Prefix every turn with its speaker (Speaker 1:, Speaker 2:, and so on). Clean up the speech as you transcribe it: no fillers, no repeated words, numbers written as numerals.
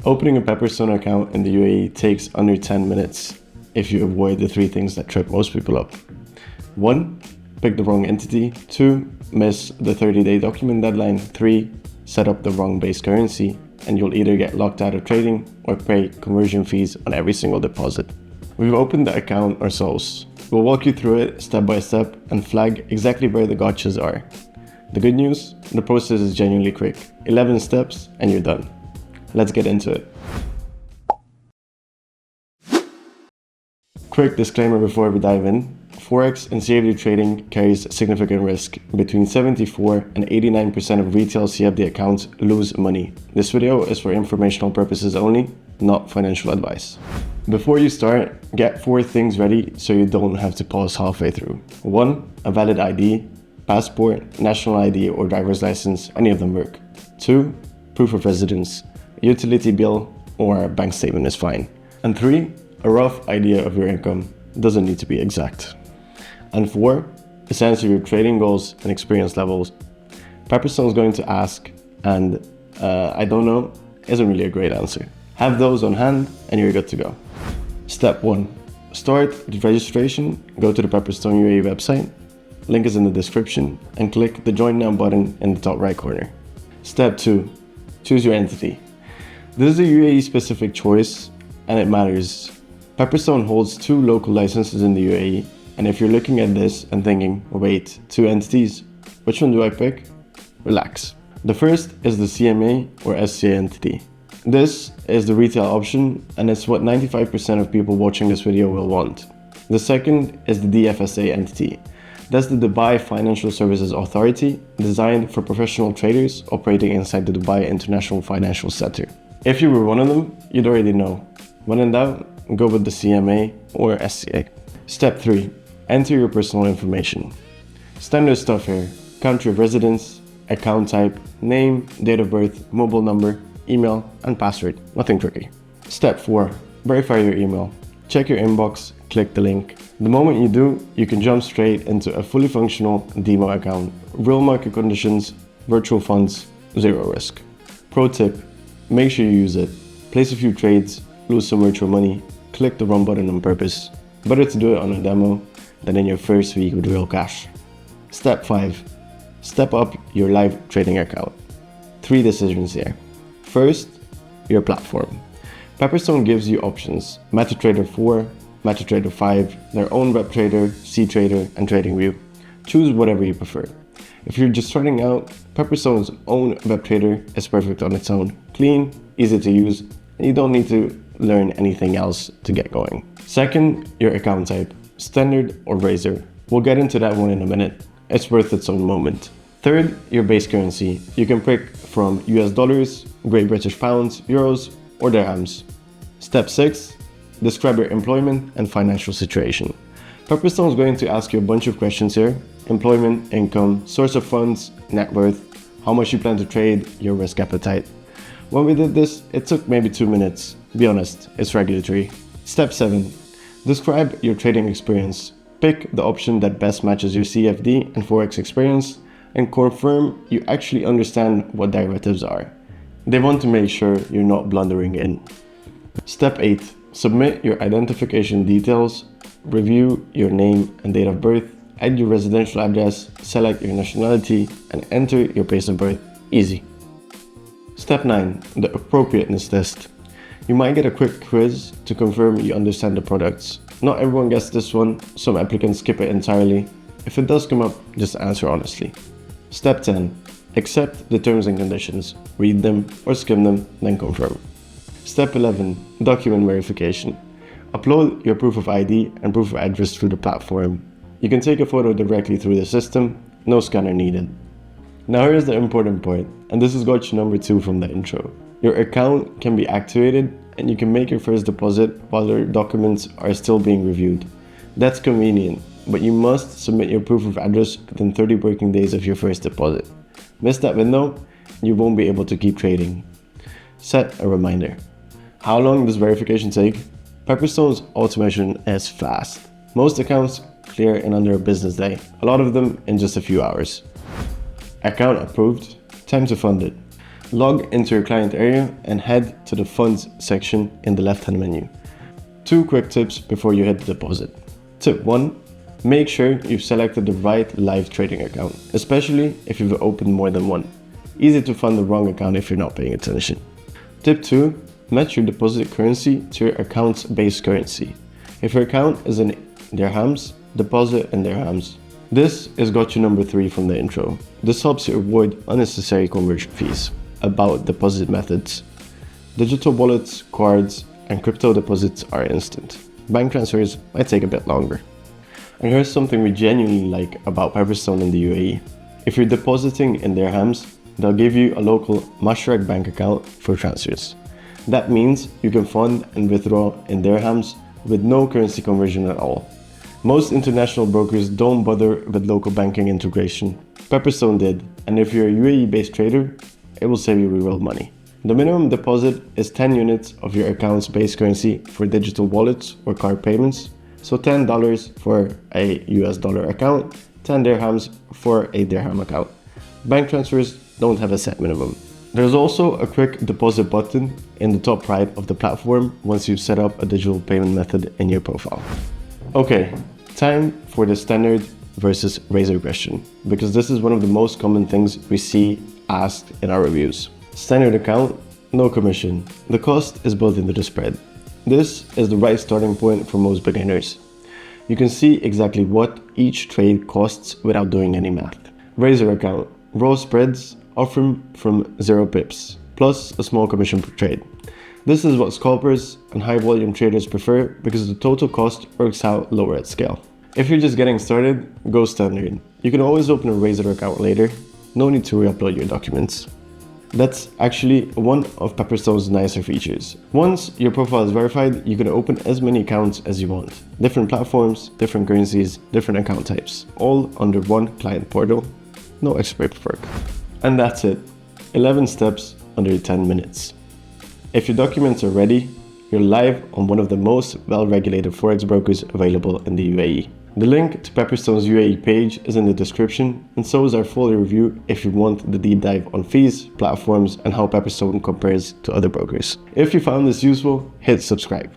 Speaker 1: Opening a Pepperstone account in the UAE takes under 10 minutes if you avoid the 3 things that trip most people up. 1. Pick the wrong entity. 2. Miss the 30-day document deadline. 3. Set up the wrong base currency, and you'll either get locked out of trading or pay conversion fees on every single deposit. We've opened the account ourselves. We'll walk you through it step by step and flag exactly where the gotchas are. The good news, the process is genuinely quick. 11 steps and you're done. Let's get into it. Quick disclaimer before we dive in. Forex and CFD trading carries significant risk. Between 74 and 89% of retail CFD accounts lose money. This video is for informational purposes only, not financial advice. Before you start, get 4 things ready so you don't have to pause halfway through. 1. A valid ID, passport, national ID or driver's license, any of them work. 2. Proof of residence, a utility bill or a bank statement is fine. And 3. A rough idea of your income, doesn't need to be exact. And 4. A sense of your trading goals and experience levels. Pepperstone is going to ask, and I don't know isn't really a great answer. Have those on hand and you're good to go. Step 1. Start the registration. Go to the Pepperstone UAE website. Link is in the description and click the Join Now button in the top right corner. Step 2. Choose your entity. This is a UAE specific choice and it matters. Pepperstone holds 2 local licenses in the UAE, and if you're looking at this and thinking, wait, 2 entities, which one do I pick? Relax. The first is the CMA or SCA entity. This is the retail option and it's what 95% of people watching this video will want. The second is the DFSA entity. That's the Dubai Financial Services Authority, designed for professional traders operating inside the Dubai International Financial Center. If you were one of them, you'd already know. When in doubt, go with the CMA or SCA. Step 3. Enter your personal information. Standard stuff here: country of residence, account type, name, date of birth, mobile number, email, and password. Nothing tricky. Step 4. Verify your email. Check your inbox, click the link. The moment you do, you can jump straight into a fully functional demo account. Real market conditions, virtual funds, 0 risk. Pro tip: make sure you use it. Place a few trades, lose some virtual money, click the wrong button on purpose. Better to do it on a demo than in your first week with real cash. Step 5. Step up your live trading account. 3 decisions here. First, your platform. Pepperstone gives you options: MetaTrader 4, MetaTrader 5, their own web trader, CTrader, and TradingView. Choose whatever you prefer. If you're just starting out, Pepperstone's own web trader is perfect on its own. Clean, easy to use, and you don't need to learn anything else to get going. Second, your account type, standard or razor. We'll get into that one in a minute. It's worth its own moment. Third, your base currency. You can pick from US dollars, Great British pounds, euros, or dirhams. Step 6, describe your employment and financial situation. Pepperstone is going to ask you a bunch of questions here: employment, income, source of funds, net worth, how much you plan to trade, your risk appetite. When we did this, it took maybe 2 minutes. Be honest, it's regulatory. Step 7. Describe your trading experience. Pick the option that best matches your CFD and Forex experience and confirm you actually understand what derivatives are. They want to make sure you're not blundering in. Step 8. Submit your identification details. Review your name and date of birth. Add your residential address. Select your nationality and enter your place of birth. Easy. Step 9. The appropriateness test. You might get a quick quiz to confirm you understand the products. Not everyone gets this one, some applicants skip it entirely. If it does come up, just answer honestly. Step 10. Accept the terms and conditions. Read them or skim them, then confirm. Step 11. Document verification. Upload your proof of ID and proof of address through the platform. You can take a photo directly through the system, no scanner needed. Now here's the important point, and this is gotcha number 2 from the intro. Your account can be activated and you can make your first deposit while your documents are still being reviewed. That's convenient, but you must submit your proof of address within 30 working days of your first deposit. Miss that window, you won't be able to keep trading. Set a reminder. How long does verification take? Pepperstone's automation is fast. Most accounts clear in under a business day, a lot of them in just a few hours. Account approved, time to fund it. Log into your client area and head to the funds section in the left-hand menu. 2 quick tips before you hit the deposit. Tip 1. Make sure you've selected the right live trading account, especially if you've opened more than one. Easy to find the wrong account if you're not paying attention. Tip 2. Match your deposit currency to your account's base currency. If your account is in dirhams, deposit in dirhams. This is gotcha number 3 from the intro. This helps you avoid unnecessary conversion fees. About deposit methods. Digital wallets, cards, and crypto deposits are instant. Bank transfers might take a bit longer. And here's something we genuinely like about Pepperstone in the UAE. If you're depositing in dirhams, they'll give you a local Mashrak bank account for transfers. That means you can fund and withdraw in dirhams with no currency conversion at all. Most international brokers don't bother with local banking integration. Pepperstone did, and if you're a UAE-based trader, it will save you real money. The minimum deposit is 10 units of your account's base currency for digital wallets or card payments. So $10 for a US dollar account, 10 dirhams for a dirham account. Bank transfers don't have a set minimum. There's also a quick deposit button in the top right of the platform once you've set up a digital payment method in your profile. Okay, time for the standard versus razor question, because this is one of the most common things we see asked in our reviews. Standard account, no commission. The cost is built into the spread. This is the right starting point for most beginners. You can see exactly what each trade costs without doing any math. Razor account, raw spreads often from 0 pips, plus a small commission per trade. This is what scalpers and high volume traders prefer because the total cost works out lower at scale. If you're just getting started, go standard. You can always open a Razor account later. No need to re-upload your documents. That's actually one of Pepperstone's nicer features. Once your profile is verified, you can open as many accounts as you want. Different platforms, different currencies, different account types, all under one client portal. No extra paperwork. And that's it. 11 steps under 10 minutes. If your documents are ready, you're live on one of the most well-regulated forex brokers available in the UAE. The link to Pepperstone's UAE page is in the description, and so is our full review if you want the deep dive on fees, platforms, and how Pepperstone compares to other brokers. If you found this useful, hit subscribe.